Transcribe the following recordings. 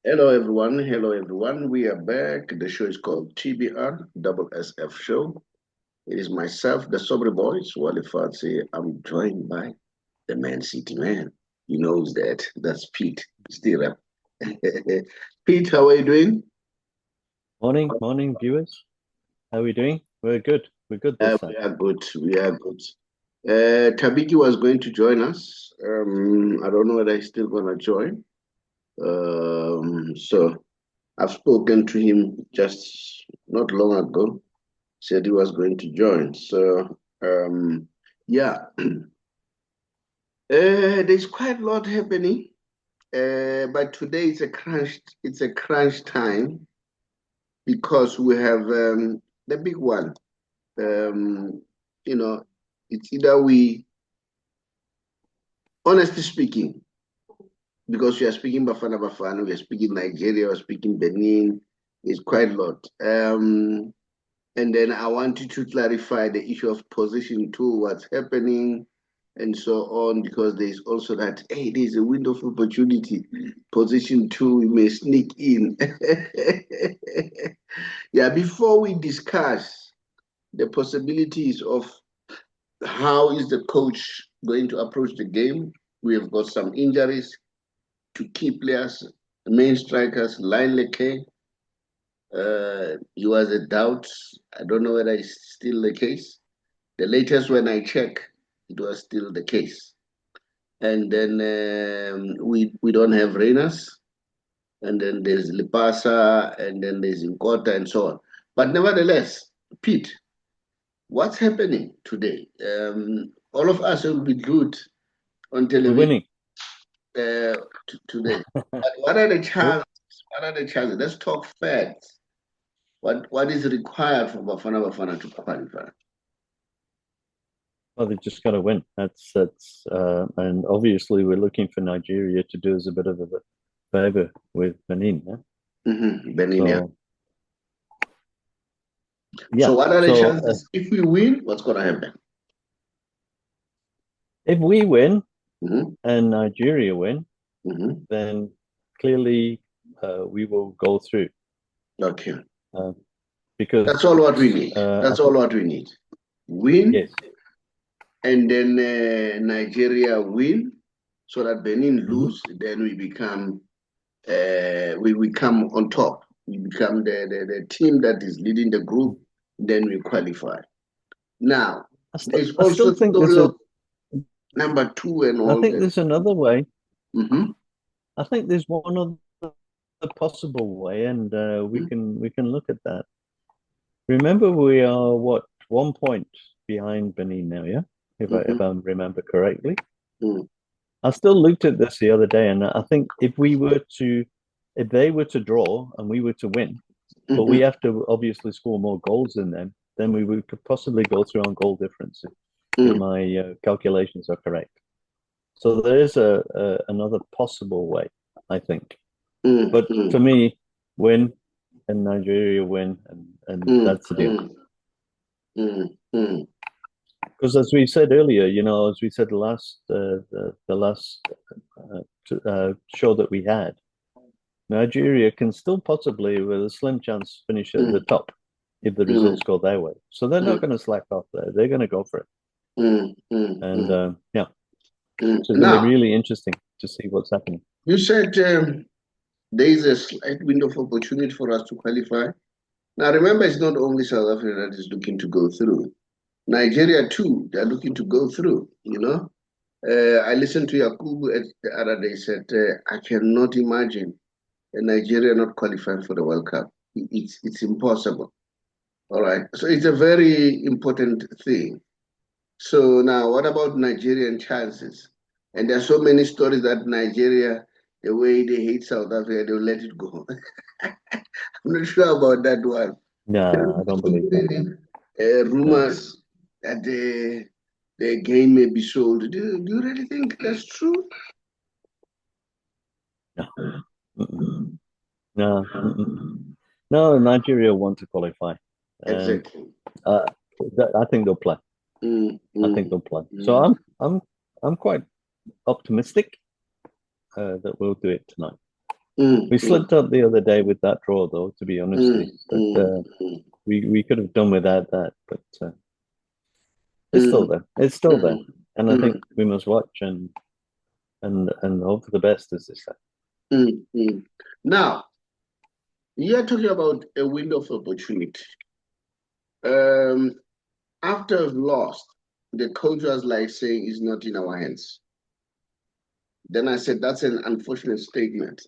Hello everyone. Hello everyone. We are back. The show is called TBR SSF Show. It is myself, the Saubrey Boyz Walefatshe. I'm joined by the Man City man. He knows that. That's Pete Stirrup. Pete, how are you doing? Morning, viewers. How are we doing? We're good. We're good this We time. are good. We are good. Thabiki was going to join us. I don't know whether he's still gonna join. So I've spoken to him just not long ago. Said he was going to join. So yeah, there's quite a lot happening. But today it's a crunch time because we have the big one. Um, you know, it's either we, honestly speaking, because we are speaking Bafana Bafana, we are speaking Nigeria, we are speaking Benin. It's quite a lot. And then I wanted to clarify the issue of position two, what's happening, and so on, because there's also that, hey, there's a window of opportunity. Position two, we may sneak in. Yeah, before we discuss the possibilities of how is the coach going to approach the game, we have got some injuries to key players, main strikers, Line Leke, he was a doubt. I don't know whether it's still the case. The latest when I check, it was still the case. And then we don't have Reyners, and then there's Lipasa, and then there's Nkota, and so on. But nevertheless, Pete, what's happening today? All of us will be glued on We're television winning. today. But what are the Well, chances? What are the chances? Let's talk facts. What is required for Bafana Bafana to qualify? they just got to win. And obviously we're looking for Nigeria to do us a bit of a favor with Benin. Yeah? Benin, yeah. So So yeah. what are the So chances if we win? What's gonna happen? if we win Hmm. and Nigeria win, Hmm. then clearly we will go through. Okay, Uh, because that's all what we need. I That's all think what we need. Win, yes. and then Nigeria win, so that Benin Mhm. lose. Then we come on top. We become the team that is leading the group. Then we qualify. Now, there's I still also think story of number two and I all think that. there's another way. Hmm. I think there's one other possible way, and we can look at that. Remember, we are what 1 point behind Benin now, yeah? If I Hmm. remember correctly. Hmm. I still looked at this the other day, and I think if they were to draw and we were to win, but we Hmm. have to obviously score more goals than them, then could possibly go through on goal difference if Hmm. my calculations are correct. So there is another possible way, I think. Mm, But mm, for me, win and Nigeria win, and mm, that's the deal. mm, mm, mm, Because as we said earlier, as we said the last show that we had, Nigeria can still possibly, with a slim chance, finish at the mm, top if the mm, results go their way. So they're not mm, going to slack off there. They're going to go for it. mm, mm, And mm, yeah, mm. so it's going to be Now, really interesting to see what's happening. you said there is a slight window of opportunity for us to qualify. Now, remember, it's not only South Africa that is looking to go through. Nigeria, too, they're looking to go through, you know. I listened to Yakubu the other day, said, I cannot imagine Nigeria not qualifying for the World Cup. It's impossible. All right. So it's a very important thing. So now, what about Nigerian chances? And there are so many stories that Nigeria, the way they hate South Africa, they'll let it go. I'm not sure about that one. There No, I are don't so believe that. many No, rumors that the game may be sold. Do you really think that's true? no, mm-mm. No, mm-mm. No. Nigeria want to qualify, and Exactly. uh, I think they'll play. Mm, I think mm, they'll play. So mm. I'm quite optimistic that we'll do it tonight. We slipped up the other day with that draw, though, to be honest. But we could have done without that. But it's still there. It's still there, and I think we must watch and hope for the best, as they say. Now, you're talking about a window of opportunity. After we've lost, the coach was like saying it's not in our hands. Then I said, that's an unfortunate statement.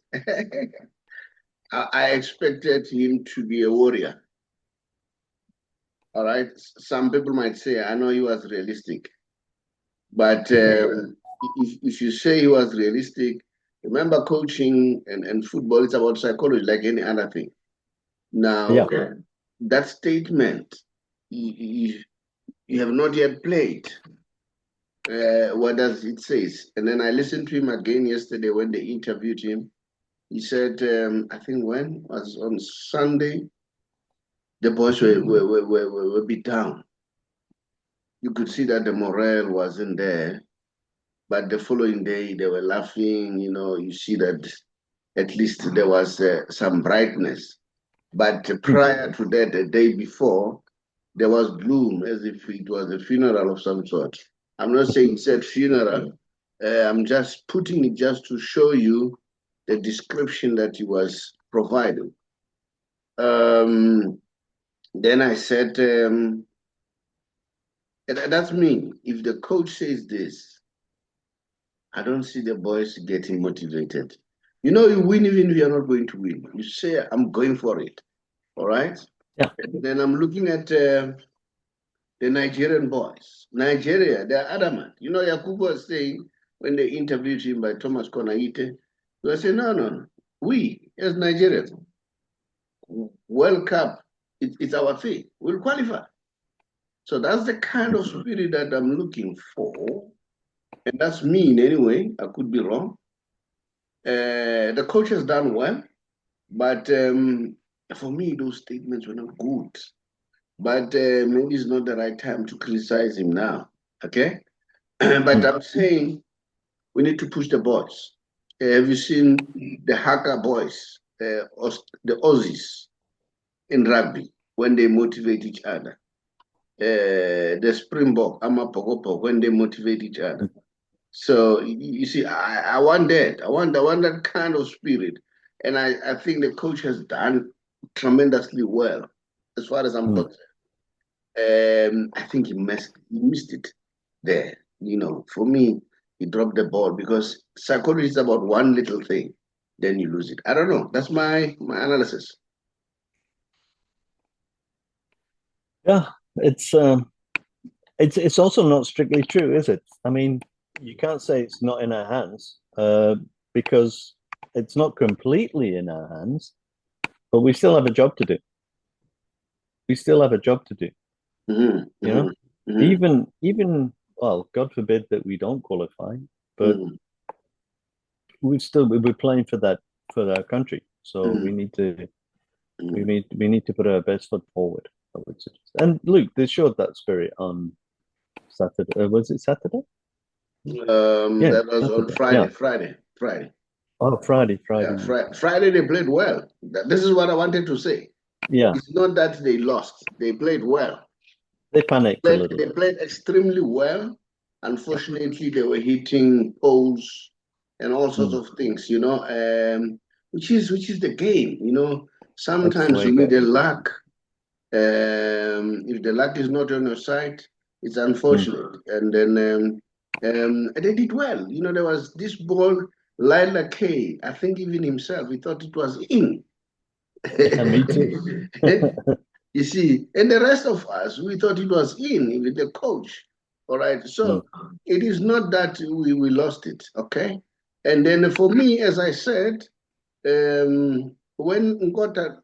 I expected him to be a warrior. All right. Some people might say, I know he was realistic. But if you say he was realistic, remember coaching and football, it's about psychology like any other thing. Now, that statement, you have not yet played. What does it say? And then I listened to him again yesterday when they interviewed him. He said, I think when was on Sunday, the boys were beat down. You could see that the morale wasn't there. But the following day, they were laughing. You know, you see that at least there was some brightness. But prior to that, the day before, there was gloom, as if it was a funeral of some sort. I'm not saying it said funeral. I'm just putting it just to show you the description that he was providing. Then I said, that's me. If the coach says this, I don't see the boys getting motivated. You know, you win even if you're not going to win. You say, I'm going for it. All right? Yeah. And then I'm looking at the Nigerian boys. Nigeria, they're adamant. You know, Yakubu was saying when they interviewed him by Thomas Konaite, he was saying, no. We, as Nigerians, World Cup, it's our thing. We'll qualify. So that's the kind of spirit that I'm looking for. And that's me in any way. I could be wrong. The coach has done well. But for me, those statements were not good. But maybe it's not the right time to criticize him now. Okay? But I'm saying we need to push the boys. Have you seen the Haka boys, the Aussies in rugby, when they motivate each other? The Springbok, Amapogopo, when they motivate each other. So you see, I want that. I want that kind of spirit. And I think the coach has done tremendously well, as far as I'm concerned. I think he missed it there. You know, for me, he dropped the ball because psychology is about one little thing, then you lose it. I don't know. That's my analysis. Yeah, it's also not strictly true, is it? I mean, you can't say it's not in our hands because it's not completely in our hands, but we still have a job to do. We still have a job to do. You know, even well, God forbid that we don't qualify, but we're playing for our country, so we need to put our best foot forward, I would suggest. And Luke, they showed that spirit on Saturday. Was it Saturday? That was Saturday. On Friday. Yeah. Friday. Oh, Friday. Yeah, Friday they played well. This is what I wanted to say. Yeah. It's not that they lost. They played well. They panicked a little. They played extremely well. Unfortunately, they were hitting poles and all sorts of things, you know, which is the game, you know. Sometimes you need the luck. If the luck is not on your side, it's unfortunate. And then they did well. You know, there was this ball, Lila K. I think even himself, he thought it was in. Yeah, me too. You see, and the rest of us, we thought it was in, even the coach. All right. So it is not that we lost it. Okay. And then for me, as I said, when Nkota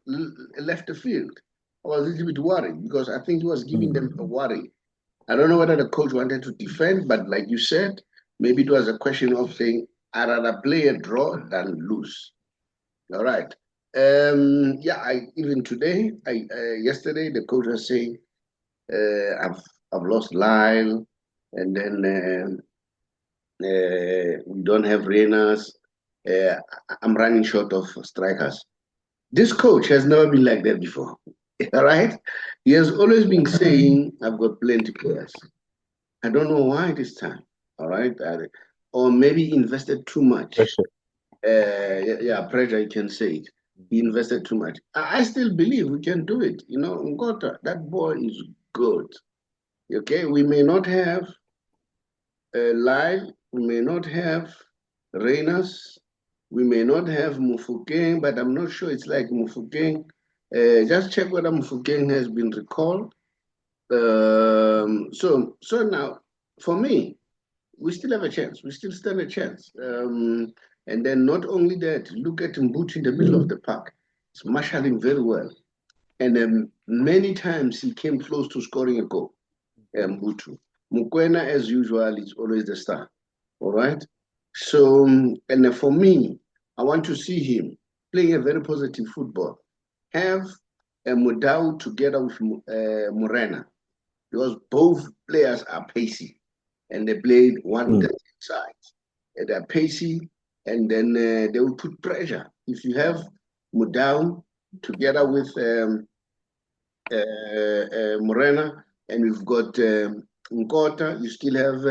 left the field, I was a little bit worried because I think he was giving them a worry. I don't know whether the coach wanted to defend, but like you said, maybe it was a question of saying, I'd rather play a draw than lose. All right. Even today, yesterday, the coach was saying, I've lost Lyle, and then we don't have Reyners. I'm running short of strikers. This coach has never been like that before. All right? He has always been saying, I've got plenty of players. I don't know why this time. All right? Or maybe he invested too much. Pressure. Yeah, pressure, you can say it. He invested too much. I still believe we can do it. You know, Ngota, that boy is good. Okay, we may not have Lyle, we may not have Reyners, we may not have Mufukeng, but I'm not sure it's like Mufukeng. Just check whether Mufukeng has been recalled. So now, for me, we still have a chance. We still stand a chance. And then not only that, look at Mbutu in the middle of the park. He's marshalling very well. And many times he came close to scoring a goal, Mbutu. Mukwena, as usual, is always the star. All right? So, and for me, I want to see him playing a very positive football. Have Mudau together with Morena, because both players are pacey and they played one side. They're pacey, and then they will put pressure. If you have Mudau together with Morena, and we've got Nkota, you still have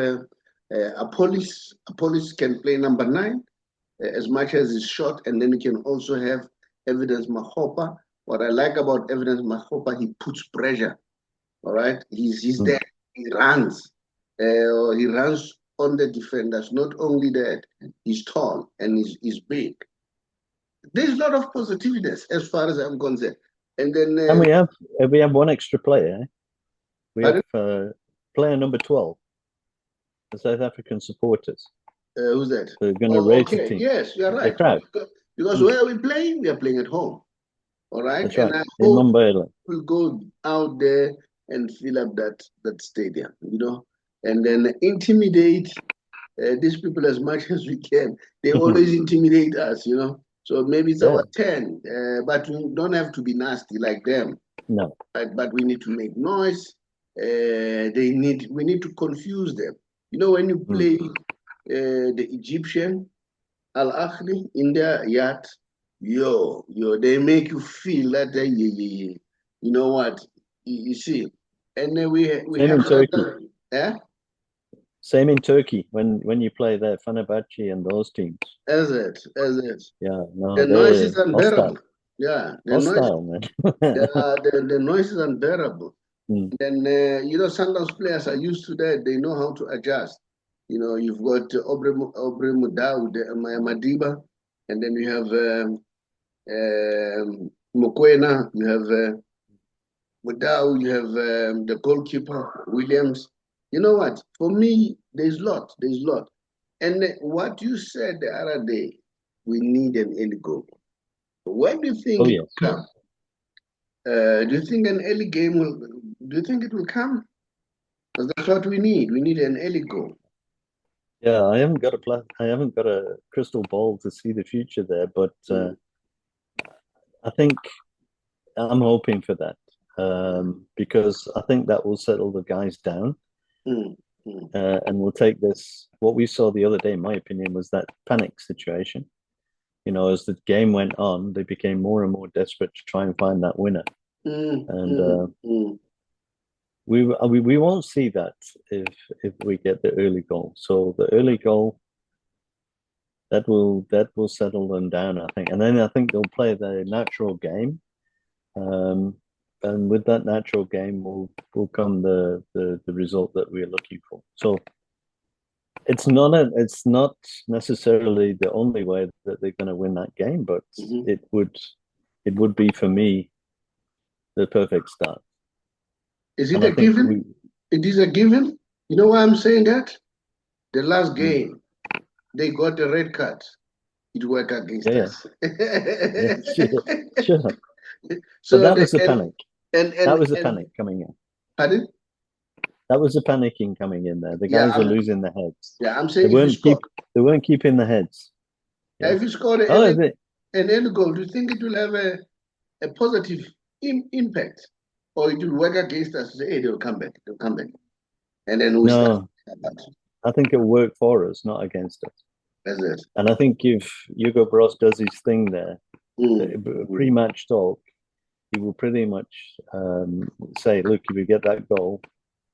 Apollis. Apollis can play number 9 as much as he's short, and then you can also have Evidence Mahopa. What I like about Evidence Mahopa, he puts pressure. All right, he's there. He runs. He runs on the defenders. Not only that, he's tall and he's big. There's a lot of positiveness as far as I'm concerned. And then and we have one extra player. Eh? We have player number 12, the South African supporters. Who's that? They're going to raise the team. Yes, you're right. The crowd. Because where are we playing? We are playing at home. All right. That's and right. I In hope Mumbai. we'll go out there and fill up that stadium, you know, and then intimidate these people as much as we can. They always intimidate us, you know. So maybe it's our 10, but we don't have to be nasty like them. No. But we need to make noise. We need to confuse them. You know, when you play the Egyptian Al Ahly in their yacht, they make you feel that you know what you see, and then we Same have in Turkey. Yeah. Same in Turkey when you play the Fenerbahce and those teams. As it. Yeah, no, the noise is unbearable. hostile. Yeah, Hostile, man. the noise is unbearable. Then you know, Sundowns players are used to that. They know how to adjust. You know, you've got Aubrey Mudau, Madiba, and then you have Mokoena, you have Mudau, you have the goalkeeper, Williams. You know what? For me, there's a lot. And what you said the other day, we need an early goal. When do you think it will come? Do you think an early game will? Do you think it will come? Because that's what we need. We need an early goal. Yeah, I haven't got a crystal ball to see the future there, but I think I'm hoping for that because I think that will settle the guys down, and we'll take this. What we saw the other day, in my opinion, was that panic situation. You know, as the game went on, they became more and more desperate to try and find that winner, and we won't see that if we get the early goal. So the early goal that will settle them down, I think, and then I think they'll play the natural game, and with that natural game will come the result that we're looking for. So it's not necessarily the only way that they're going to win that game, but it would be for me the perfect start. Is it a given? It is a given. You know why I'm saying that? The last game, they got a red card. It worked against us. Sure. So that was the panic. That was the panic coming in. Pardon? That was the panicking coming in there. The guys were losing their heads. Yeah, I'm saying they weren't keeping the heads. Yeah. If you score an end goal, do you think it will have a positive impact, or it will work against us? Hey, they'll come back. And then we start. I think it'll work for us, not against us. And I think if Hugo Bros does his thing there, pre-match talk, he will pretty much say, look, if you get that goal,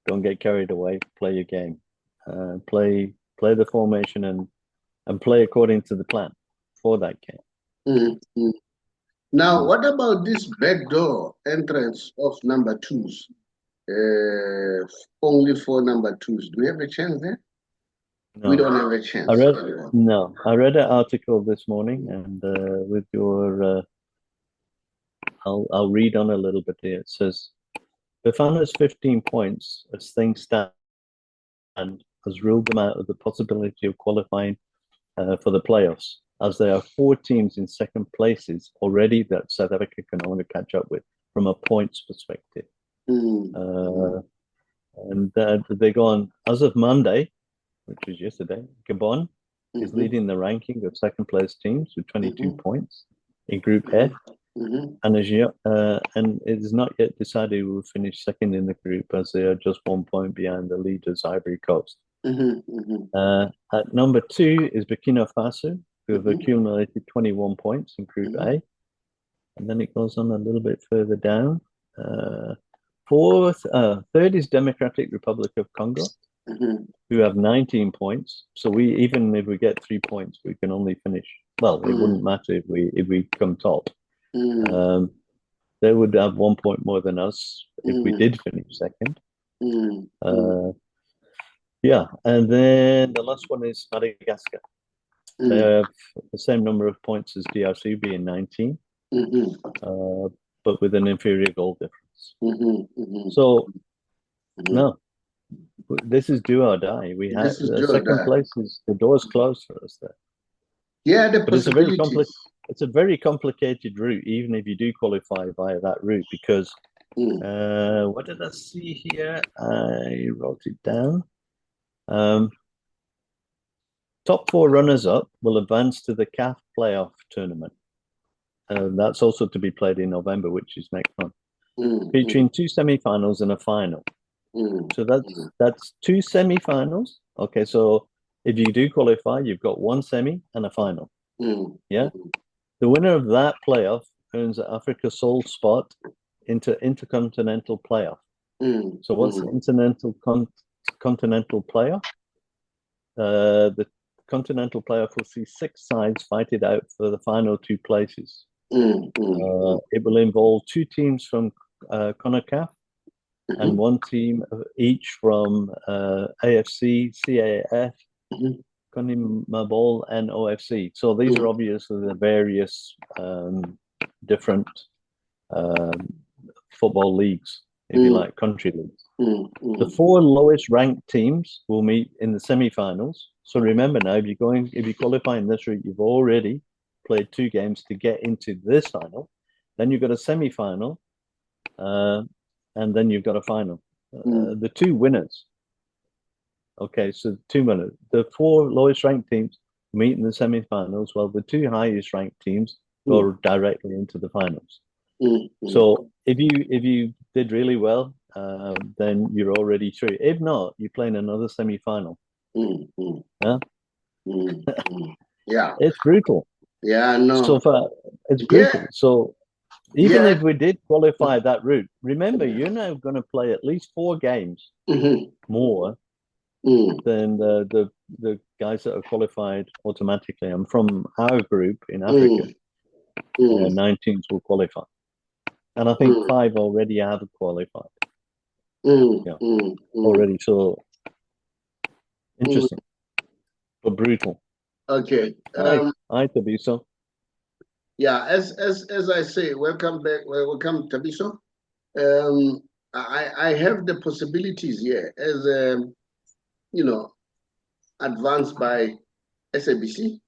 don't get carried away, play your game. Play the formation and play according to the plan for that game. Now, what about this backdoor entrance of number twos? Only 4 number twos. Do we have a chance there? No. We don't have a chance. I read an article this morning, and with your, I'll read on a little bit here. It says, Bafana's 15 points as things stand has ruled them out of the possibility of qualifying for the playoffs, as there are 4 teams in second places already that South Africa can only catch up with from a points perspective. And they go on, as of Monday, which was yesterday, Gabon is leading the ranking of second place teams with 22 points in Group F. And it is not yet decided who will finish second in the group, as they are just 1 point behind the leaders, Ivory Coast. At number 2 is Burkina Faso, who have accumulated 21 points in Group A. And then it goes on a little bit further down. Third is Democratic Republic of Congo, who have 19 points. So even if we get 3 points, we can only finish. Well, it wouldn't matter if we come top. They would have 1 point more than us if we did finish second. Yeah, and then the last one is Madagascar. They have the same number of points as DRC, being 19, but with an inferior goal difference. So, no, this is do or die. We have the second place is the door's closed for us there. Yeah, but it's a very complicated route, even if you do qualify via that route, because what did I see here? I wrote it down. Top 4 runners-up will advance to the CAF playoff tournament. That's also to be played in November, which is next month, featuring 2 semi-finals and a final. So that's 2 semi-finals. Okay, so if you do qualify, you've got 1 semi and a final. Yeah, the winner of that playoff earns an Africa sole spot into intercontinental playoff. So what's the continental playoff? The continental playoff will see 6 sides fight it out for the final 2 places. It will involve 2 teams from CONCACAF and 1 team each from AFC, CAF, CONMEBOL, and OFC. So these are obviously the various different football leagues, if you like, country leagues. The 4 lowest ranked teams will meet in the semi-finals. So remember now, if you qualify in this route, you've already played 2 games to get into this final. Then you've got a semi-final, and then you've got a final. The 2 winners. Okay, so 2 winners. The 4 lowest ranked teams meet in the semi-finals, while the 2 highest ranked teams go directly into the finals. So if you did really well, then you're already through. If not, you play in another semi-final. Yeah, yeah, it's brutal. Yeah, no. So far, it's brutal. So even if we did qualify that route, remember you're now going to play at least 4 games more than the guys that are qualified automatically. I'm from our group in Africa. 9 teams will qualify, and I think 5 already have qualified. Already. So interesting, but brutal. Okay. Hi, Thabiso. Yeah, as I say, welcome back. Welcome, Thabiso. I have the possibilities here as advanced by SABC.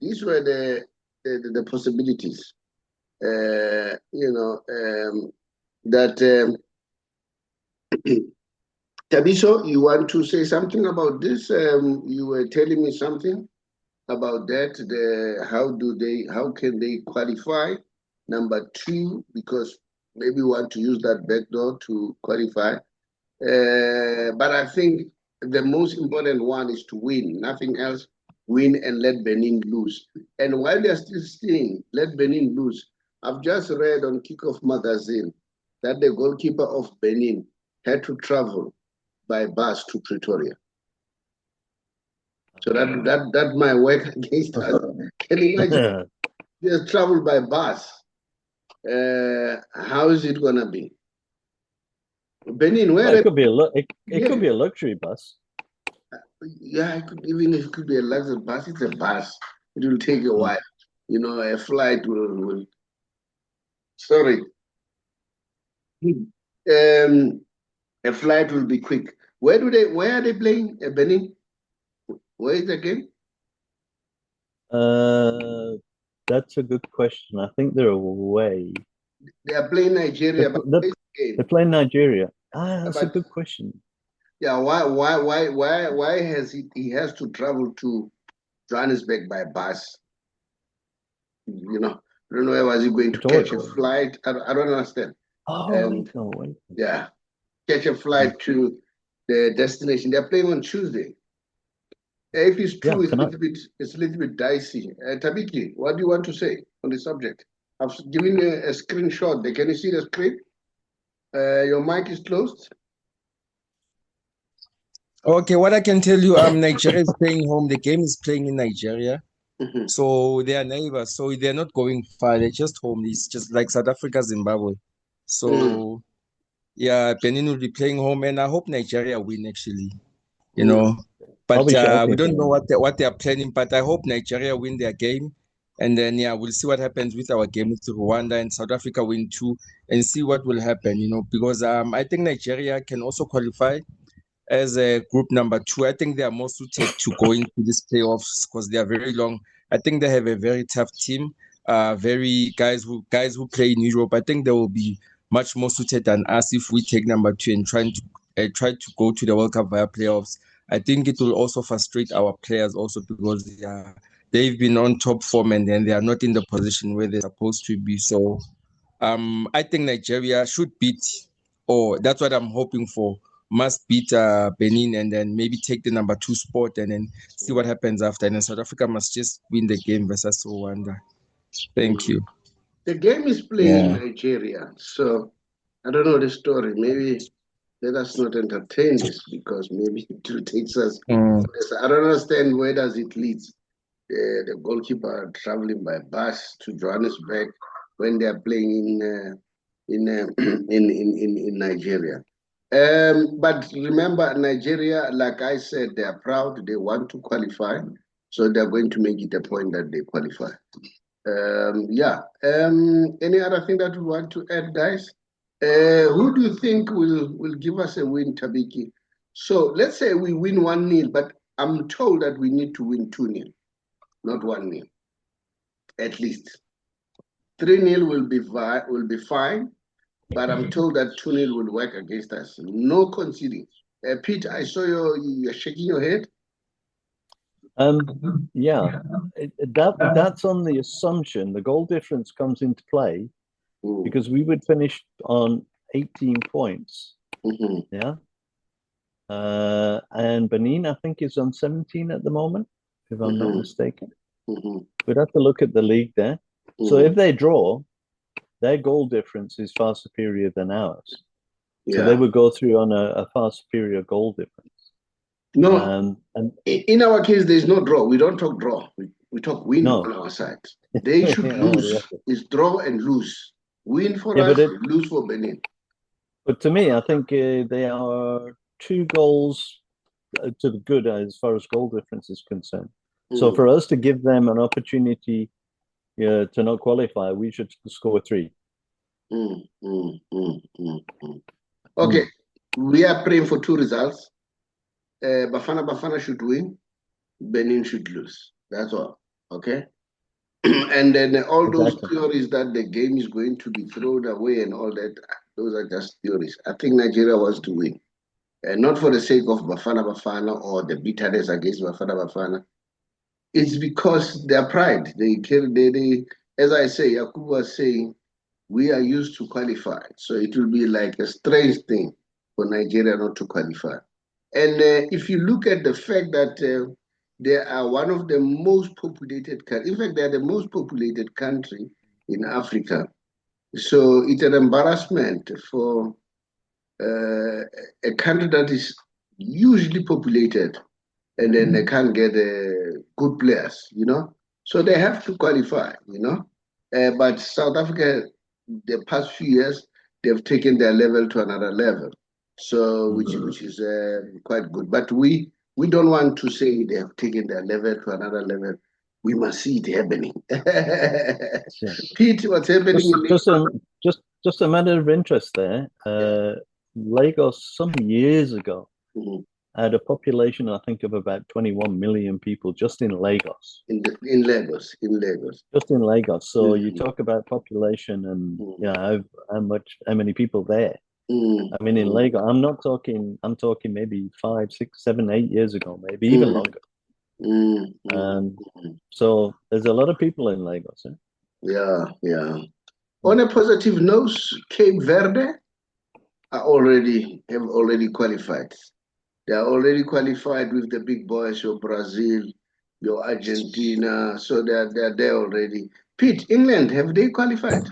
These were the possibilities. That Thabiso, you want to say something about this? You were telling me something about that. How can they qualify? Number 2, because maybe we want to use that backdoor to qualify. But I think the most important one is to win, nothing else. win and let Benin lose. And while they're still saying, let Benin lose, I've just read on Kickoff magazine that the goalkeeper of Benin had to travel by bus to Pretoria. So that might work against us. Can you imagine? Just travel by bus. How is it gonna be? Benin, where well, it could be it could be a luxury bus. Yeah, even if it could be a luxury bus, it's a bus. It will take a while. You know, a flight will sorry. A flight will be quick. Where are they playing? Benin? Where is the game? That's a good question. I think they're away. They are playing Nigeria, but they're playing Nigeria. That's a good question. Yeah, why has he has to travel to Johannesburg by bus? You know, I don't know where was he going to catch a flight. I don't understand. Wait. Yeah, catch a flight to the destination. They're playing on Tuesday. If it's true, it's a little bit dicey. Thabiki, what do you want to say on the subject? I've given you a screenshot. Can you see the screen? Your mic is closed. Okay, what I can tell you, Nigeria is playing home. The game is playing in Nigeria. So they are neighbors. So they're not going far. They're just home. It's just like South Africa, Zimbabwe. So yeah, Benin will be playing home, and I hope Nigeria win actually. You know, but we don't know what they are planning. But I hope Nigeria win their game, and then we'll see what happens with our game with Rwanda and South Africa win too, and see what will happen. You know, because I think Nigeria can also qualify as a group number 2. I think they are more suited to go into these playoffs because they are very long. I think they have a very tough team. Very guys who play in Europe. I think they will be much more suited than us if we take number 2 and try to go to the World Cup via playoffs. I think it will also frustrate our players also because they've been on top form and then they are not in the position where they're supposed to be. So I think Nigeria should beat, or that's what I'm hoping for, must beat Benin and then maybe take the number 2 spot and then see what happens after. And then South Africa must just win the game versus Rwanda. Thank you. The game is playing in Nigeria, so I don't know the story. Maybe let us not entertain this because maybe it will take us. I don't understand where does it lead. The goalkeeper traveling by bus to Johannesburg when they are playing in Nigeria. But remember, Nigeria, like I said, they are proud. They want to qualify, so they're going to make it a point that they qualify. Any other thing that you want to add, guys? Who do you think will give us a win, Thabiki? So let's say we win 1-0, but I'm told that we need to win 2-0, not 1-0, at least. 3-0 will be fine, but I'm told that 2-0 will work against us. No conceding. Pete, I saw you're shaking your head. That's on the assumption the goal difference comes into play because we would finish on 18 points. Yeah. And Benin, I think, is on 17 at the moment, if I'm not mistaken. We'd have to look at the league there. So if they draw, their goal difference is far superior than ours. So they would go through on a far superior goal difference. No, and in our case, there's no draw. We don't talk draw. We talk win on our side. They should lose. It's draw and lose. Win for us, lose for Benin. But to me, I think they are 2 goals to the good as far as goal difference is concerned. So for us to give them an opportunity to not qualify, we should score 3. Okay, we are praying for 2 results. Bafana Bafana should win, Benin should lose. That's all. Okay. And then all those theories that the game is going to be thrown away and all that, those are just theories. I think Nigeria wants to win. And not for the sake of Bafana Bafana or the bitterness against Bafana Bafana. It's because their pride. They as I say, Yakubu was saying, we are used to qualify. So it will be like a strange thing for Nigeria not to qualify. And if you look at the fact that they are one of the most populated countries. In fact, they are the most populated country in Africa. So it's an embarrassment for a country that is hugely populated, and then they can't get good players, you know. So they have to qualify, you know. But South Africa, the past few years, they've taken their level to another level. So which is quite good. But we don't want to say they have taken their level to another level. We must see it happening. Yeah. Pete, what's happening? Just a matter of interest there. Lagos some years ago had a population, I think, of about 21 million people just in Lagos. In Lagos. Just in Lagos. So you talk about population and how many people there. I mean, in Lagos, I'm talking maybe 5, 6, 7, 8 years ago, maybe even longer. So there's a lot of people in Lagos. Yeah. On a positive note, Cape Verde have already qualified. They are already qualified with the big boys, your Brazil, your Argentina. So they're there already. Pete, England, have they qualified?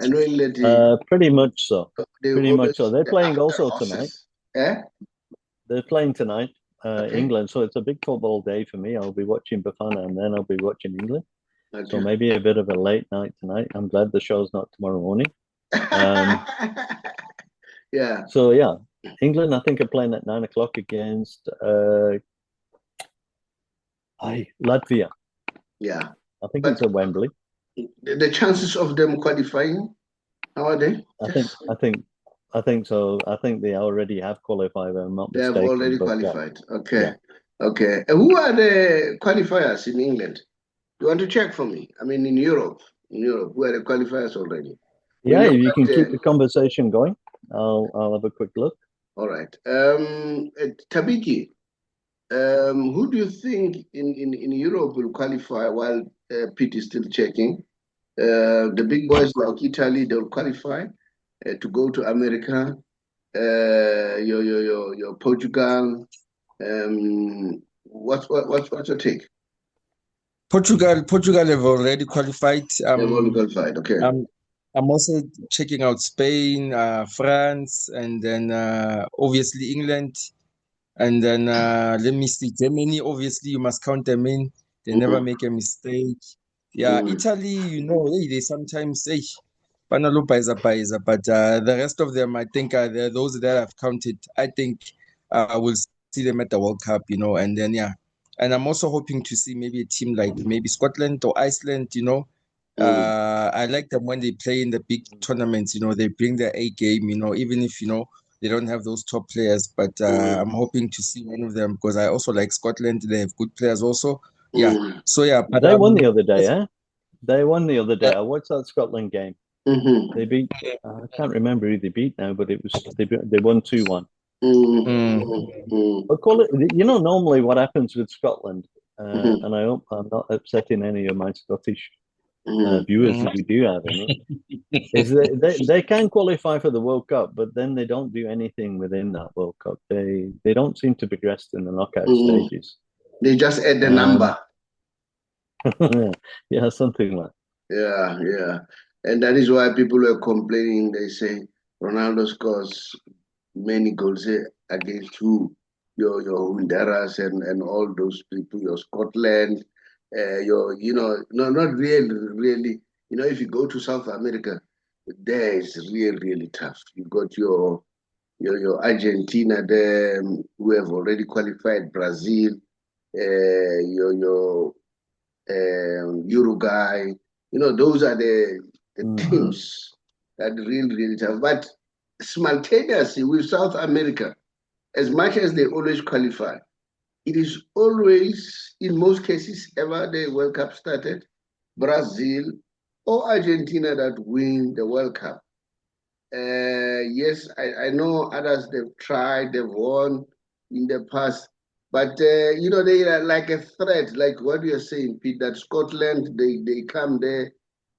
I know England. Pretty much so. Pretty much so. They're playing also tonight. They're playing tonight, England. So it's a big football day for me. I'll be watching Bafana and then I'll be watching England. Okay. So maybe a bit of a late night tonight. I'm glad the show's not tomorrow morning. Yeah. So yeah, England, I think, are playing at 9 o'clock against Latvia. Yeah. I think it's at Wembley. The chances of them qualifying, how are they? I think so. I think they already have qualified. I'm not mistaken. They have already qualified. Okay. Yeah. Okay. Who are the qualifiers in England? You want to check for me? I mean, in Europe, who are the qualifiers already? Yeah, if you can keep the conversation going, I'll have a quick look. All right. Thabiki, who do you think in Europe will qualify while Pete is still checking? The big boys like Italy, they'll qualify to go to America. Your Portugal. What's your take? Portugal have already qualified. They've already qualified. Okay. I'm also checking out Spain, France, and then obviously England, and then let me see, Germany. Obviously, you must count them in. They never make a mistake. Yeah, Italy, they sometimes say, but the rest of them, I think, are those that I've counted. I think we'll see them at the World Cup, and then and I'm also hoping to see maybe a team like maybe Scotland or Iceland, I like them when they play in the big tournaments, they bring their A game, even if, they don't have those top players, but I'm hoping to see one of them because I also like Scotland. They have good players also. Yeah. So, yeah. But, they won the other day, eh? They won the other day. I watched that Scotland game. They beat, I can't remember who they beat now, but it was they won 2-1. But normally what happens with Scotland, and I hope I'm not upsetting any of my Scottish viewers if we do have any, is they can qualify for the World Cup, but then they don't do anything within that World Cup. They don't seem to progress in the knockout stages. They just add the number. Yeah, something like. Yeah. And that is why people are complaining. They say Ronaldo scores many goals against who? Your Honduras and all those people, your Scotland, not really. If you go to South America, there is really tough. You've got your Argentina there, who have already qualified, Brazil, your Uruguay. Those are the teams that really tough. But simultaneously with South America, as much as they always qualify, it is always, in most cases, ever the World Cup started, Brazil or Argentina that win the World Cup. Yes, I know others, they've tried, they've won in the past, but they are like a threat, like what you're saying, Pete, that Scotland, they come there,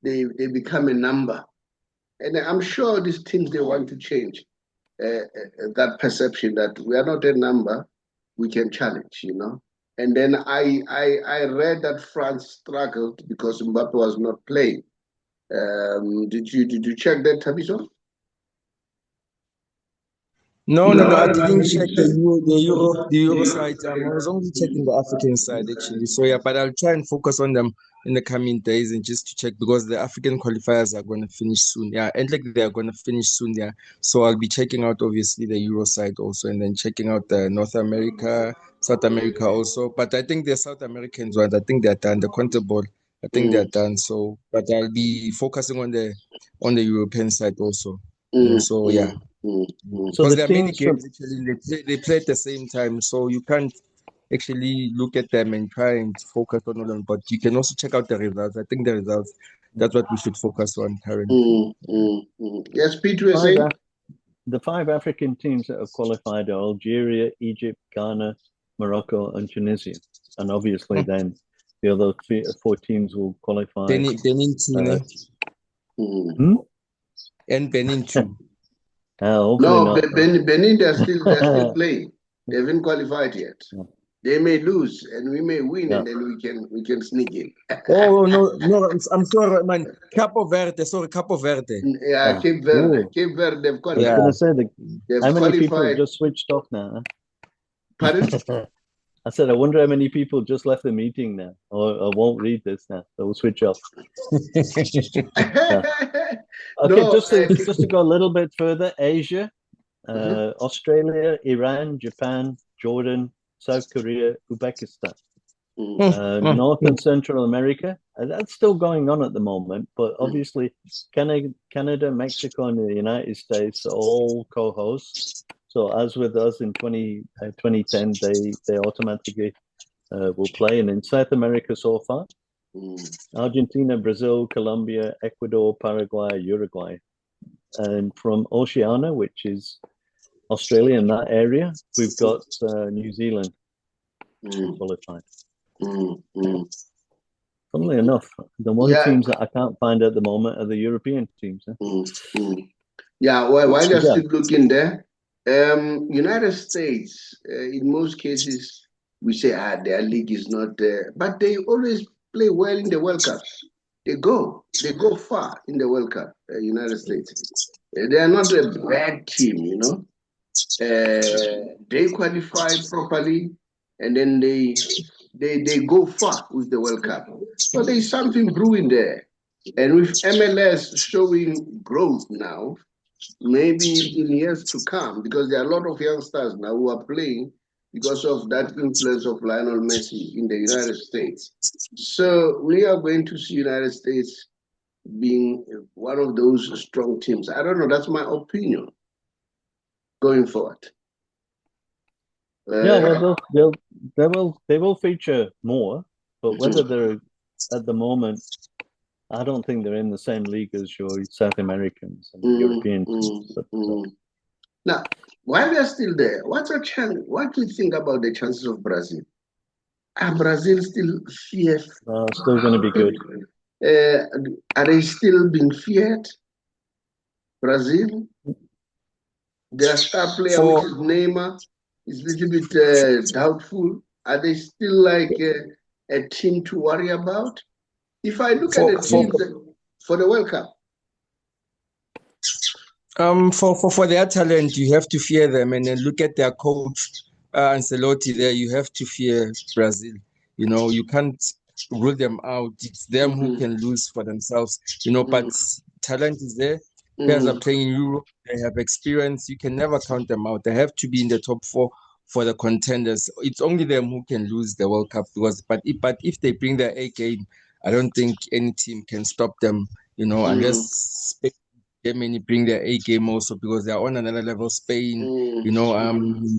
they become a number. And I'm sure these teams, they want to change that perception that we are not a number, we can challenge, And then I read that France struggled because Mbappe was not playing. Did you check that, Thabiso? No, I didn't check the Euro side. I was only checking the African side actually. So yeah, but I'll try and focus on them in the coming days and just to check because the African qualifiers are going to finish soon. Yeah, and like they are going to finish soon. Yeah, so I'll be checking out obviously the Euro side also, and then checking out the North America, South America also. But I think the South Americans ones, I think they're done. The Conte I think they're done. So, but I'll be focusing on the European side also. So yeah. So Because the there are many teams from games actually they play at the same time, so you can't actually look at them and try and focus on them. But you can also check out the results. I think the results that's what we should focus on currently. Yes, Pete, you were saying? the 5 African teams that have qualified are Algeria, Egypt, Ghana, Morocco, and Tunisia. And obviously, then the other 4 teams will qualify. Benin too, and Benin too. No, Benin they're still playing. They haven't qualified yet. Yeah. They may lose and we may win, and then we can sneak in. Oh no, I'm sorry, man. Capo Verde. Yeah, Cape Verde. Ooh. Cape Verde, they've qualified. I was going to say, how many people have just switched off now? Huh? Pardon? I said, I wonder how many people just left the meeting now, or won't read this now. They'll switch off. Okay, no, just to go a little bit further, Asia, Australia, Iran, Japan, Jordan, South Korea, Uzbekistan. North and Central America, that's still going on at the moment, but obviously Canada, Mexico, and the United States are all co-hosts. So as with us in 2010, they automatically will play. And in South America so far, Argentina, Brazil, Colombia, Ecuador, Paraguay, Uruguay. And from Oceania, which is Australia in that area, we've got New Zealand qualified. Funnily enough, the one teams that I can't find at the moment are the European teams. Yeah, well, while you're still looking there, United States, in most cases, we say, their league is not there, but they always play well in the World Cups. They go far in the World Cup, United States. They are not a bad team, you know. They qualify properly, and then they go far with the World Cup. So there's something brewing there. And with MLS showing growth now, maybe in years to come, because there are a lot of youngsters now who are playing because of that influence of Lionel Messi in the United States. So we are going to see United States being one of those strong teams. I don't know, that's my opinion going forward. Well, they will feature more, but whether they're at the moment, I don't think they're in the same league as your South Americans and Europeans. Now, while they're still there, what do you think about the chances of Brazil? Are Brazil still feared? Still going to be good. Are they still being feared? Brazil? Their star player, which is Neymar, is a little bit doubtful. Are they still like a team to worry about? If I look at the teams for the World Cup, for their talent, you have to fear them, and then look at their coach Ancelotti. There, you have to fear Brazil. You know, you can't rule them out. It's them who can lose for themselves. You know, but talent is there. Players are playing in Europe. They have experience. You can never count them out. They have to be in the top 4 for the contenders. It's only them who can lose the World Cup but if they bring their A game, I don't think any team can stop them. You know, unless Spain, Germany bring their A game also, because they are on another level. Spain, you know,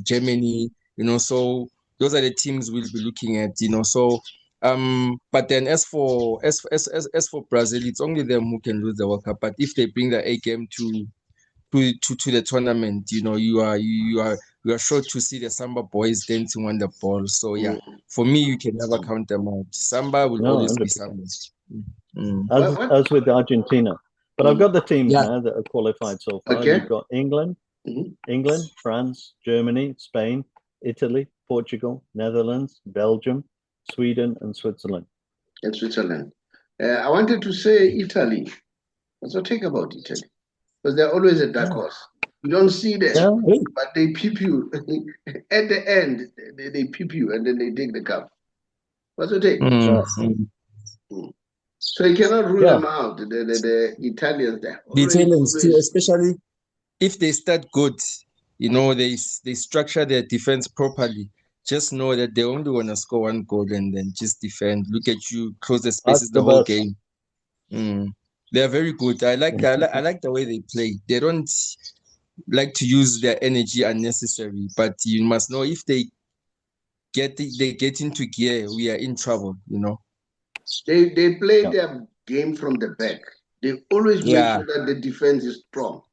Germany, you know. So those are the teams we'll be looking at. You know, so. But then as for Brazil, it's only them who can lose the World Cup. But if they bring the A game to the tournament, you know, you are sure to see the Samba boys dancing on the ball. So yeah, for me, you can never count them out. Samba will always be Samba. As with Argentina. But I've got the teams now that are qualified so far. You've got England, France, Germany, Spain, Italy, Portugal, Netherlands, Belgium, Sweden, and Switzerland. And Switzerland. I wanted to say Italy. What's your take about Italy? Because they're always a dark horse. You don't see them, but they peep you. At the end, they peep you and then they take the cup. What's your take? So you cannot rule them out. The Italians, the Italians too, especially if they start good, you know, they structure their defense properly. Just know that they only want to score one goal and then just defend. Look at you, close the spaces the whole game. They are very good. I like the way they play. They don't like to use their energy unnecessary. But you must know if they get into gear, we are in trouble. You know. They play their game from the back. They always make sure that the defense is strong.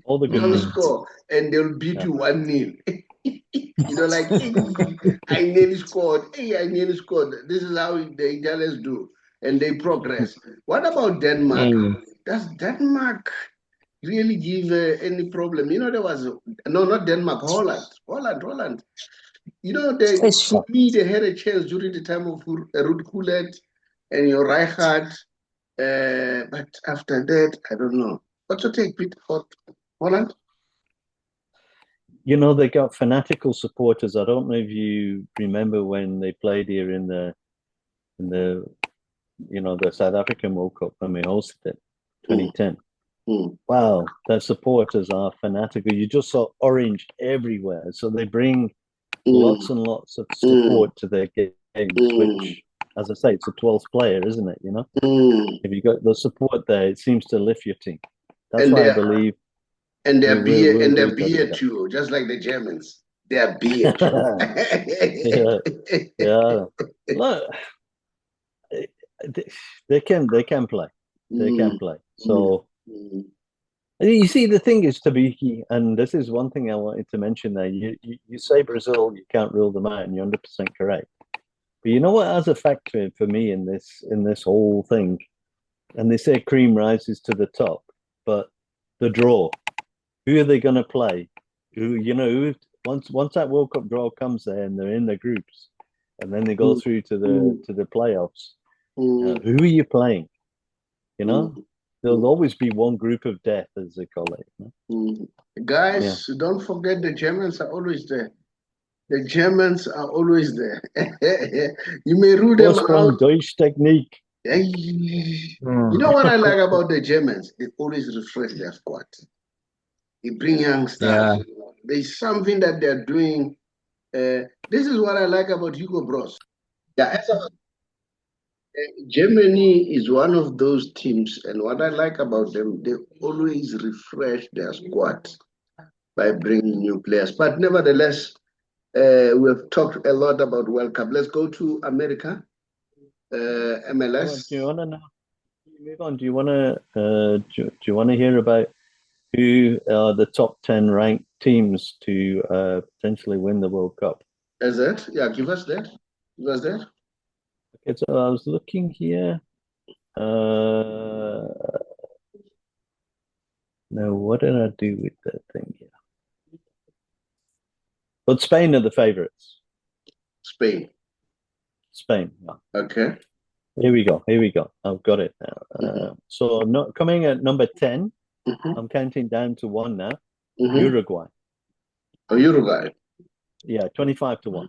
All the good score, and they'll beat you 1-0. You know, like, I nearly scored. Hey, I nearly scored. This is how the Italians do, and they progress. What about Denmark? Does Denmark really give any problem? You know, there was not Denmark, Holland. You know, for me, they had a chance during the time of Ruud Gullit and your Rijkaard. But after that, I don't know. What's your take, Pete, for Holland? You know, they got fanatical supporters. I don't know if you remember when they played here in the South African World Cup when we hosted it, 2010. Wow, their supporters are fanatical. You just saw orange everywhere. So they bring lots and lots of support to their games, which, as I say, it's a 12th player, isn't it? You know, if you got the support there, it seems to lift your team. That's why I believe. And their beer too, just like the Germans. Their beer too. Look, they can play. They can play. So you see, the thing is, Thabiki, and this is one thing I wanted to mention there. You say Brazil, you can't rule them out, and you're 100% correct. But you know what has a factor for me in this whole thing? And they say cream rises to the top, but the draw. Who are they going to play? Once that World Cup draw comes there and they're in the groups, and then they go through to the playoffs. Who are you playing? You know, there'll always be one group of death, as they call it. Guys, don't forget the Germans are always there. The Germans are always there. You may rule them out. Deutsch technique. You know what I like about the Germans? They always refresh their squad. They bring young stars. There's something that they're doing. This is what I like about Hugo Bros. Germany is one of those teams, and what I like about them, they always refresh their squad by bringing new players. But nevertheless, we have talked a lot about World Cup. Let's go to America, MLS. Do you want to move on? Do you want to hear about who are the top 10 ranked teams to potentially win the World Cup? Is that? Yeah, give us that. Okay, so I was looking here. Now, what did I do with that thing here? But Spain are the favorites. Spain. Yeah. Okay. Here we go. I've got it now. So coming at number 10, I'm counting down to 1 now. Uruguay. Oh, Uruguay. Yeah, 25 to 1.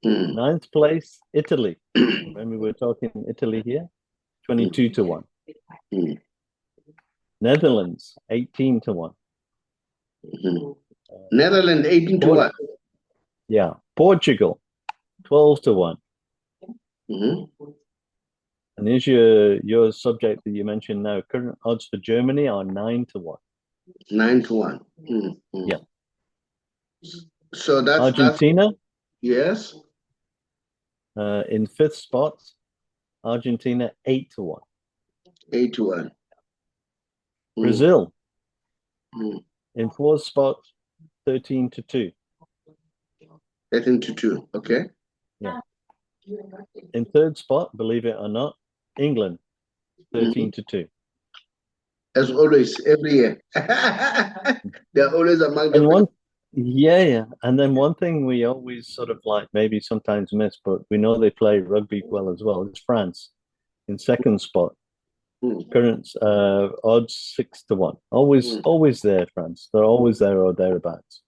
9th place, Italy. Remember, we're talking Italy here. 22 to 1. Netherlands, 18 to 1. Netherlands, 18 to 1. Yeah. Portugal, 12 to 1. And here's your subject that you mentioned now. Current odds for Germany are 9 to 1. 9 to 1. Yeah. So that's Argentina. Yes. In 5th spot, Argentina 8 to 1. 8 to 1. Brazil. In 4th spot, 13 to 2. 13 to 2. Okay. Yeah. In 3rd spot, believe it or not, England, 13 to 2. As always, every year. They're always among the Yeah. And then one thing we always sort of like maybe sometimes miss, but we know they play rugby well as well, is France in second spot. Current odds 6-1. Always there, France. They're always there or thereabouts.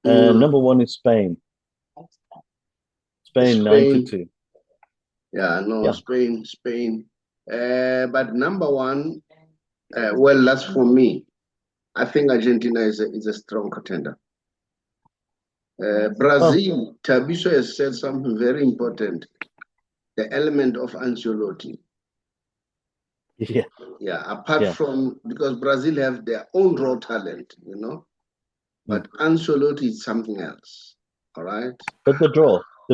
Number one is Spain. Spain 9-2. Yeah, no, Spain. But number one, well, that's for me. I think Argentina is a strong contender. Brazil, Thabiso has said something very important. The element of Ancelotti. Yeah, apart from, because Brazil have their own raw talent, you know, but Ancelotti is something else. All right. But the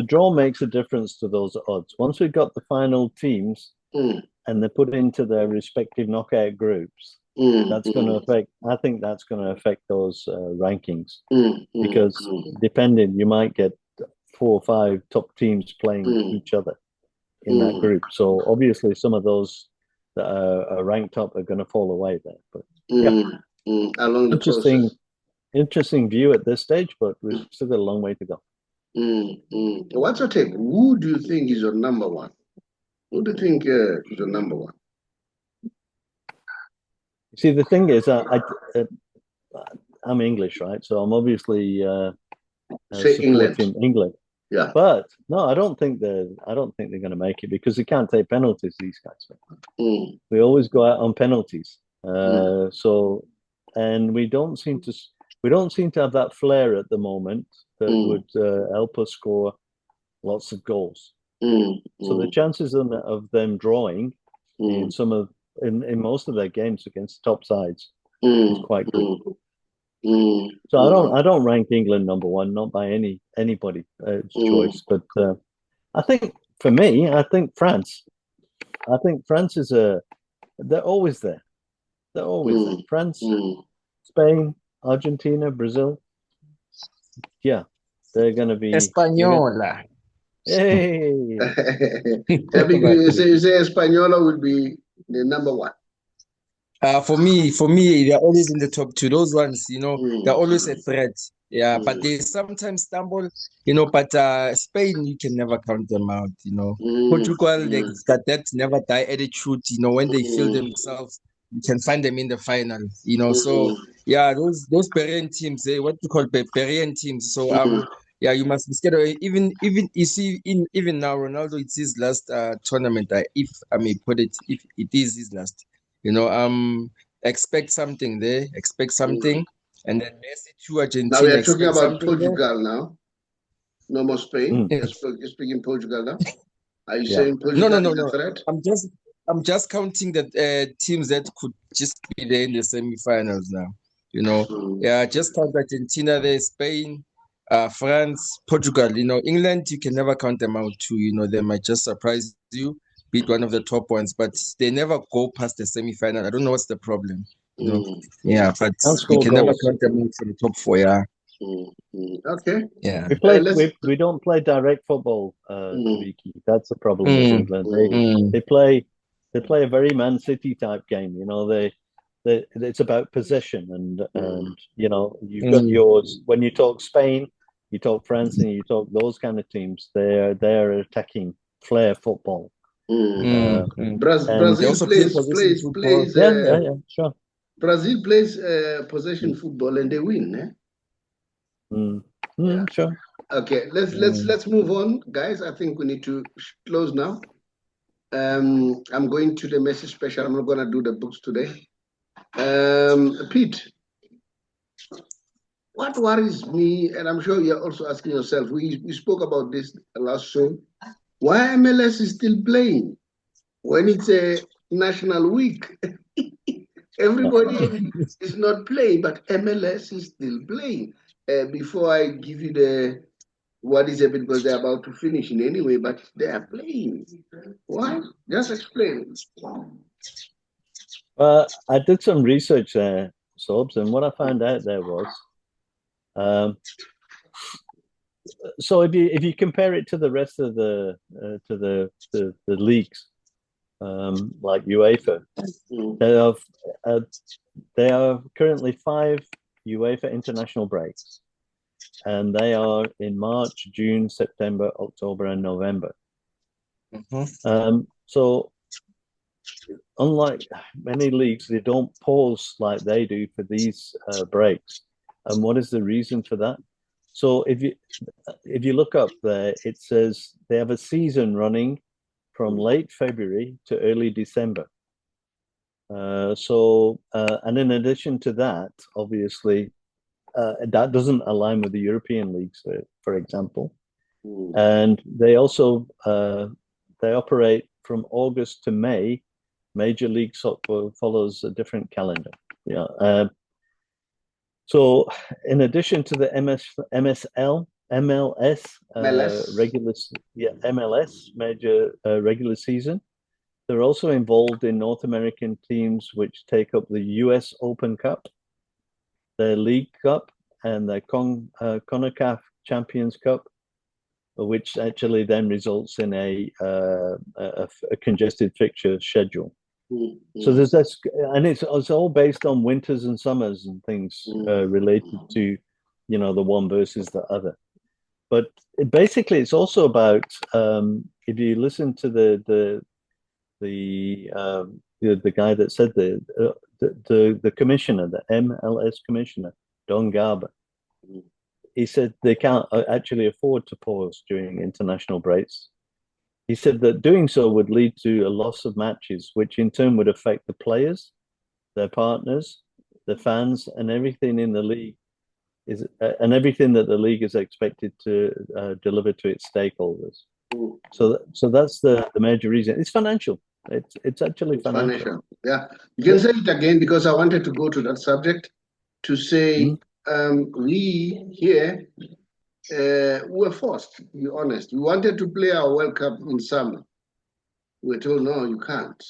draw makes a difference to those odds. Once we've got the final teams and they're put into their respective knockout groups, that's going to affect. I think that's going to affect those rankings because depending, you might get 4 or 5 top teams playing each other in that group. So obviously, some of those that are ranked up are going to fall away there. But along the process. Interesting view at this stage, but we've still got a long way to go. What's your take? Who do you think is your number one? Who do you think is your number one? See, the thing is, I'm English, right? So I'm obviously supporting England. Yeah. But no, I don't think they're going to make it because they can't take penalties. These guys. We always go out on penalties. So, and we don't seem to have that flair at the moment that would help us score lots of goals. So the chances of them drawing in in most of their games against top sides is quite good. So I don't rank England number one, not by anybody's choice. But I think for me, I think France is they're always there. They're always there. France, Spain, Argentina, Brazil. Yeah, they're going to be Española. Hey, you say Española will be the number one. For me, they're always in the top 2. Those ones, you know, they're always a threat. Yeah, but they sometimes stumble, you know. But Spain, you can never count them out. You know, Portugal, they got that never die attitude. You know, when they feel themselves, you can find them in the final. You know, so yeah, those Peruvian teams, what you call Peruvian teams. So yeah, you must be scared of it. Even you see, even now, Ronaldo, it's his last tournament. If I may put it, if it is his last. You know, expect something there, and then Messi to Argentina. Now we are talking about Portugal now. No more Spain. You're speaking Portugal now. Are you saying Portugal is a threat? I'm just counting the teams that could just be there in the semi-finals now. You know, just count Argentina there, Spain, France, Portugal. You know, England, you can never count them out too. You know, they might just surprise you. Beat one of the top ones, but they never go past the semi-final. I don't know what's the problem. You know? Yeah, but you can never count them out for the top 4. Yeah. Okay. Yeah. We don't play direct football, Thabiki. That's the problem with England. They play a very Man City type game. You know, it's about possession and you know, you've got yours. When you talk Spain, you talk France, and you talk those kind of teams. They're attacking flair football. Brazil plays sure. Brazil plays possession football and they win. Sure. Okay, let's move on, guys. I think we need to close now. I'm going to the Messi special. I'm not going to do the books today. Pete, what worries me, and I'm sure you're also asking yourself, we spoke about this last show, why MLS is still playing when it's a national week? Everybody is not playing, but MLS is still playing. Before I give you what is it, because they're about to finish in anyway, but they are playing. Why? Just explain. I did some research there, Sobs, and what I found out there was, so if you compare it to the rest of the leagues, like UEFA, they are currently 5 UEFA international breaks, and they are in March, June, September, October, and November. So unlike many leagues, they don't pause like they do for these breaks. And what is the reason for that? So if you look up there, it says they have a season running from late February to early December. And in addition to that, obviously, that doesn't align with the European leagues, for example. And they also they operate from August to May. Major League Soccer follows a different calendar. Yeah. So in addition to the MLS major regular season, they're also involved in North American teams which take up the US Open Cup, their League Cup, and their CONCACAF Champions Cup, which actually then results in a congested fixture schedule. So there's this, and it's all based on winters and summers and things related to, the one versus the other. But basically, it's also about if you listen to the guy that said the commissioner, the MLS commissioner, Don Garber, he said they can't actually afford to pause during international breaks. He said that doing so would lead to a loss of matches, which in turn would affect the players, their partners, the fans, and everything in the league and everything that the league is expected to deliver to its stakeholders. So that's the major reason. It's financial. It's actually financial. Yeah, you can say it again, because I wanted to go to that subject to say we here. We were forced, to be honest. We wanted to play our World Cup in summer. We were told, no, you can't.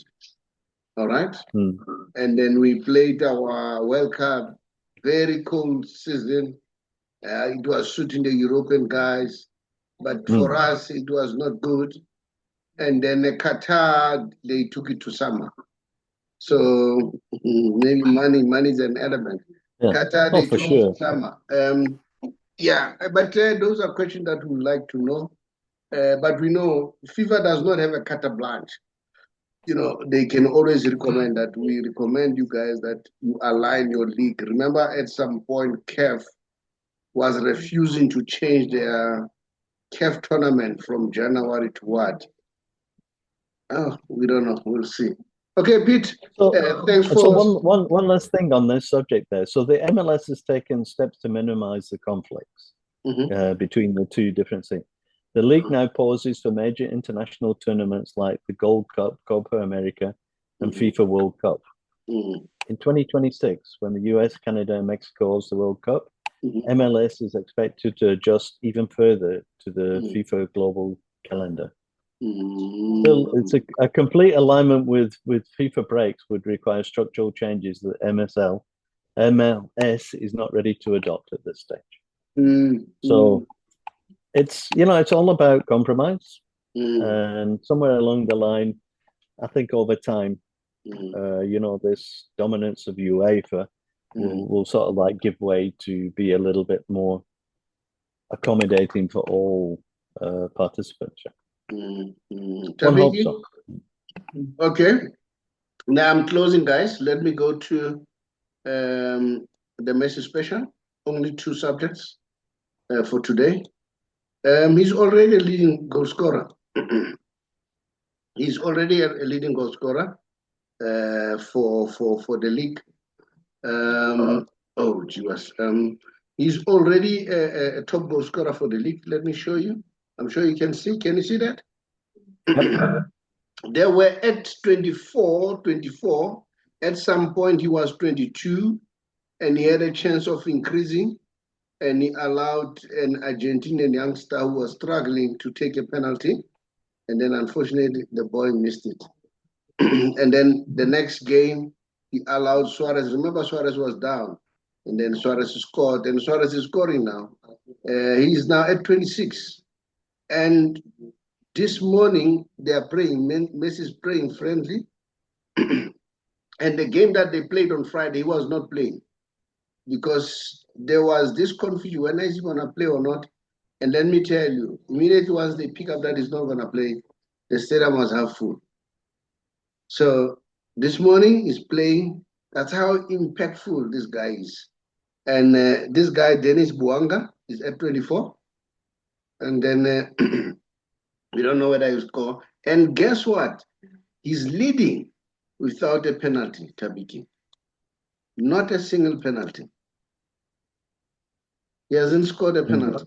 All right? And then we played our World Cup, very cold season. It was suiting the European guys. But for us, it was not good. And then Qatar, they took it to summer. So maybe money is an element. Yeah. Qatar, they took it to summer. Yeah, but those are questions that we would like to know. But we know FIFA does not have a carte blanche. They can always recommend that. We recommend you guys that you align your league. Remember, at some point, CAF was refusing to change their CAF tournament from January to what? Oh, we don't know. We'll see. Okay, Pete, thanks for... So one last thing on this subject there. So the MLS has taken steps to minimize the conflicts between the two different things. The league now pauses for major international tournaments like the Gold Cup, Copa America, and FIFA World Cup. In 2026, when the US, Canada, and Mexico host the World Cup, MLS is expected to adjust even further to the FIFA global calendar. Still, it's a complete alignment with FIFA breaks would require structural changes that MLS is not ready to adopt at this stage. So it's all about compromise, and somewhere along the line, I think over time, this dominance of UEFA will sort of like give way to be a little bit more accommodating for all participants. Thabiki? So. Okay. Now I'm closing, guys. Let me go to the Messi special. Only 2 subjects for today. He's already a leading goal scorer. He's already a leading goal scorer for the league. He's already a top goal scorer for the league. Let me show you. I'm sure you can see. Can you see that? They were at 24. At some point, he was 22, and he had a chance of increasing, and he allowed an Argentinian youngster who was struggling to take a penalty, and then unfortunately, the boy missed it. And then the next game, he allowed Suarez. Remember, Suarez was down, and then Suarez scored, and Suarez is scoring now. He's now at 26. And this morning, they are praying. Messi is praying friendly. And the game that they played on Friday, he was not playing. because there was this confusion, when is he going to play or not? And let me tell you, immediately once they pick up that he's not going to play, the stadium was half full. So this morning he's playing. That's how impactful this guy is. And this guy, Dennis Buanga, is at 24. And then we don't know whether he'll score. And guess what? He's leading without a penalty, Thabiki. Not a single penalty. He hasn't scored a penalty.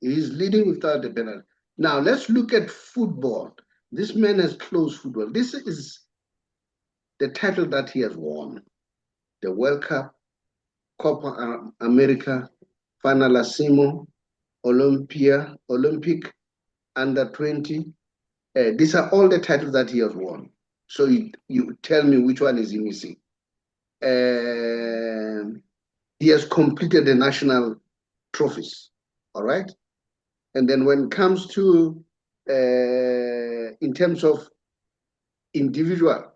He's leading without a penalty. Now, let's look at football. This man has closed football. This is the title that he has won. The World Cup, Copa America, Finalissimo, Olympic, Under 20. These are all the titles that he has won. So you tell me which one is he missing. He has completed the national trophies, all right? And then when it comes to, in terms of individual,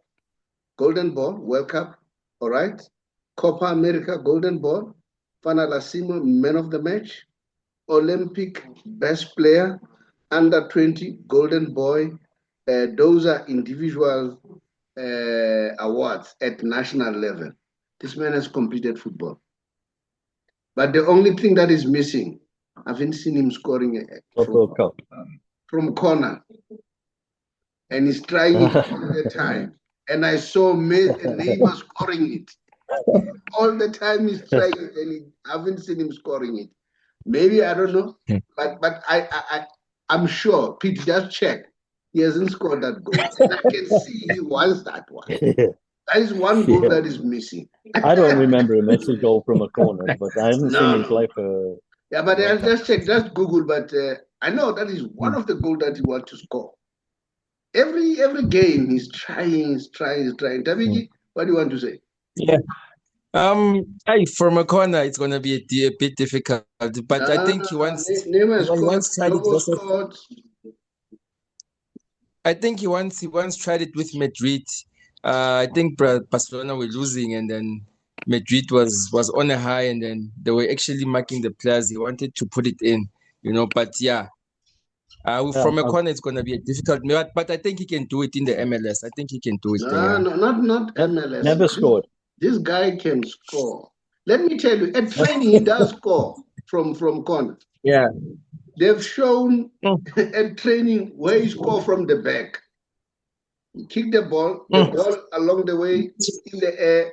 Golden Ball, World Cup, all right? Copa America, Golden Ball, Finalissimo, Man of the Match, Olympic, Best Player, Under 20, Golden Boy. Those are individual awards at national level. This man has completed football. But the only thing that is missing, I haven't seen him scoring from corner. And he's trying it all the time. And I saw Neymar scoring it. All the time he's trying it, and I haven't seen him scoring it. Maybe, I don't know. But I'm sure, Pete, just check. He hasn't scored that goal. And I can see he wants that one. That is one goal that is missing. I don't remember a Messi goal from a corner, but I haven't seen him play for. Yeah, but I'll just check, just Google. But I know that is one of the goals that he wants to score. Every game he's trying. Thabiki, what do you want to say? Yeah. From a corner, it's gonna be a bit difficult. But I think he wants. I think he once tried it with Madrid. I think Barcelona were losing, and then Madrid was on a high, and then they were actually marking the players. He wanted to put it in, But yeah, from a corner, it's gonna be a difficult. But I think he can do it in the MLS. I think he can do it. No, not MLS. Never scored. This guy can score. Let me tell you, at training he does score from corner. Yeah. They've shown at training where he scored from the back. He kicked the ball along the way in the air,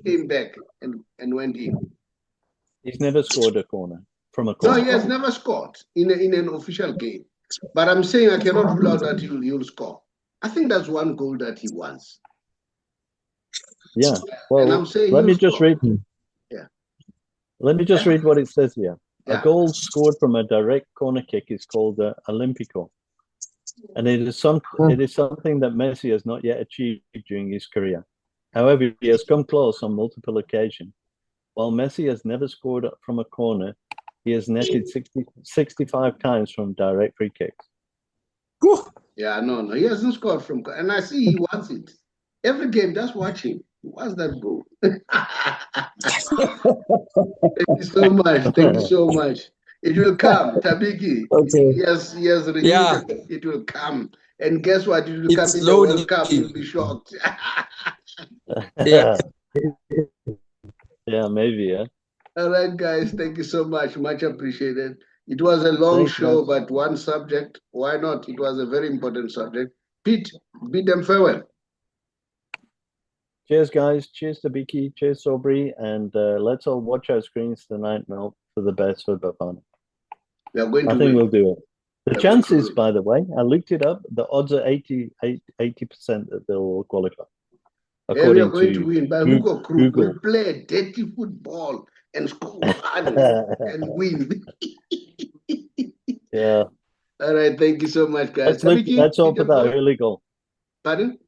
came back and went in. He's never scored a corner from a corner. No, he has never scored in an official game. But I'm saying I cannot rule out that he'll score. I think that's one goal that he wants. Yeah. Well, let me just read. Yeah. Let me just read what it says here. Yeah. A goal scored from a direct corner kick is called Olympico, and it is something that Messi has not yet achieved during his career. However, he has come close on multiple occasions. While Messi has never scored from a corner, he has netted 65 times from direct free kicks. Yeah, no, he hasn't scored from, and I see he wants it. Every game, just watch him. He wants that goal. Thank you so much. Thank you so much. It will come, Thabiki. Okay. Yes, Yeah. it will come. And guess what? It will come in the World Cup. You'll be shocked. Yeah. Yeah, maybe, yeah. All right, guys. Thank you so much. Much appreciated. It was a long show, but one subject. Why not? It was a very important subject. Pete, bid them farewell. Cheers, guys. Cheers to Thabiki. Cheers, Saubrey. And let's all watch our screens tonight and hope for the best for Bafana. We are going to I think win. we'll do it. The chances, by the way, I looked it up. The odds are 80% that they'll qualify. Yeah, we are going to win. But Google. We'll play dirty football and score and win. Yeah. All right. Thank you so much, guys. That's all for that early goal. Pardon?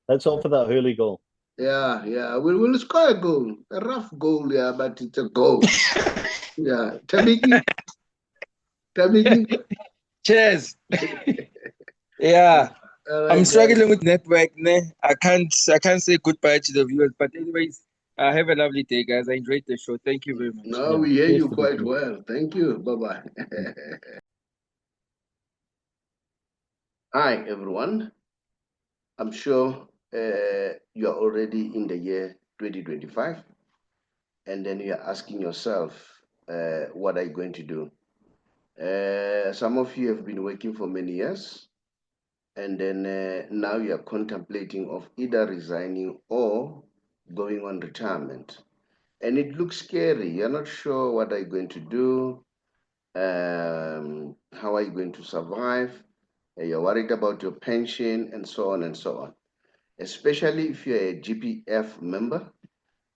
That's all for that early goal. Yeah. We'll score a goal. A rough goal, yeah, but it's a goal. Yeah. Thabiki. Cheers. Yeah. Right, I'm struggling with network. I can't say goodbye to the viewers. But anyways, Have a lovely day, guys. I enjoyed the show. Thank you very much. No, Yeah, we hear cheers you to quite Bafana. well. Thank you. Bye-bye. Mm. Hi, everyone. I'm sure you're already in the year 2025, and then you're asking yourself, what are you going to do? Some of you have been working for many years, and then now you're contemplating of either resigning or going on retirement. And it looks scary. You're not sure what are you going to do, how are you going to survive. You're worried about your pension and so on and so on. Especially if you're a GPF member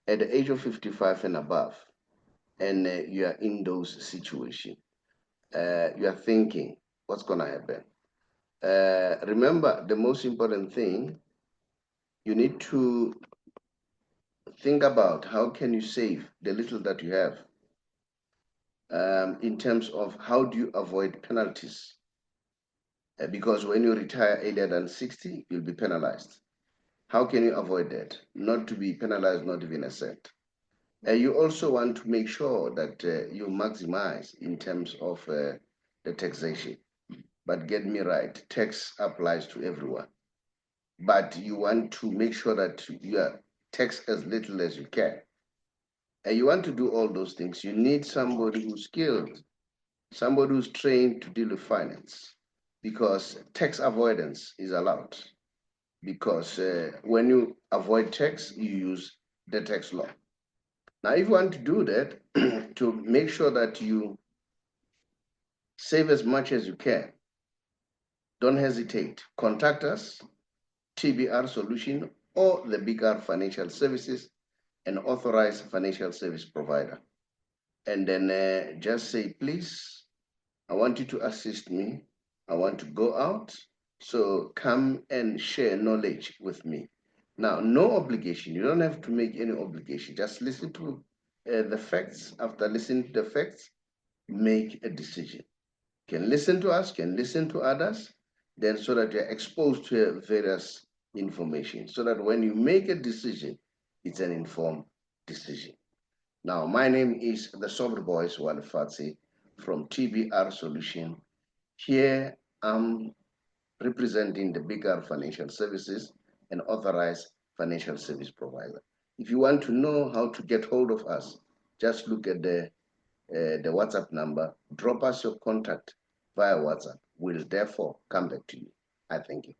at the age of 55 and above, and you are in those situations. You are thinking, what's going to happen? Remember, the most important thing, you need to think about how can you save the little that you have, in terms of how do you avoid penalties, because when you retire earlier than 60, you'll be penalized. How can you avoid that? Not to be penalized, not even a cent. You also want to make sure that you maximize in terms of the taxation. But get me right, tax applies to everyone. But you want to make sure that you are taxed as little as you can. And you want to do all those things. You need somebody who's skilled, somebody who's trained to deal with finance, because tax avoidance is allowed. Because when you avoid tax, you use the tax law. Now, if you want to do that, to make sure that you save as much as you can, don't hesitate. Contact us, TBR Solution, or the Big R Financial Services, an authorized financial service provider. And then just say, please, I want you to assist me. I want to go out. So come and share knowledge with me. Now, no obligation. You don't have to make any obligation. Just listen to the facts. After listening to the facts, make a decision. Can listen to us, can listen to others, then so that you're exposed to various information, so that when you make a decision, it's an informed decision. Now, my name is the Saubrey Boyz Walefatshe from TBR Solution. Here I'm representing the bigger financial services and authorized financial service provider. If you want to know how to get hold of us, just look at the WhatsApp number, drop us your contact via WhatsApp. We'll therefore come back to you. I thank you.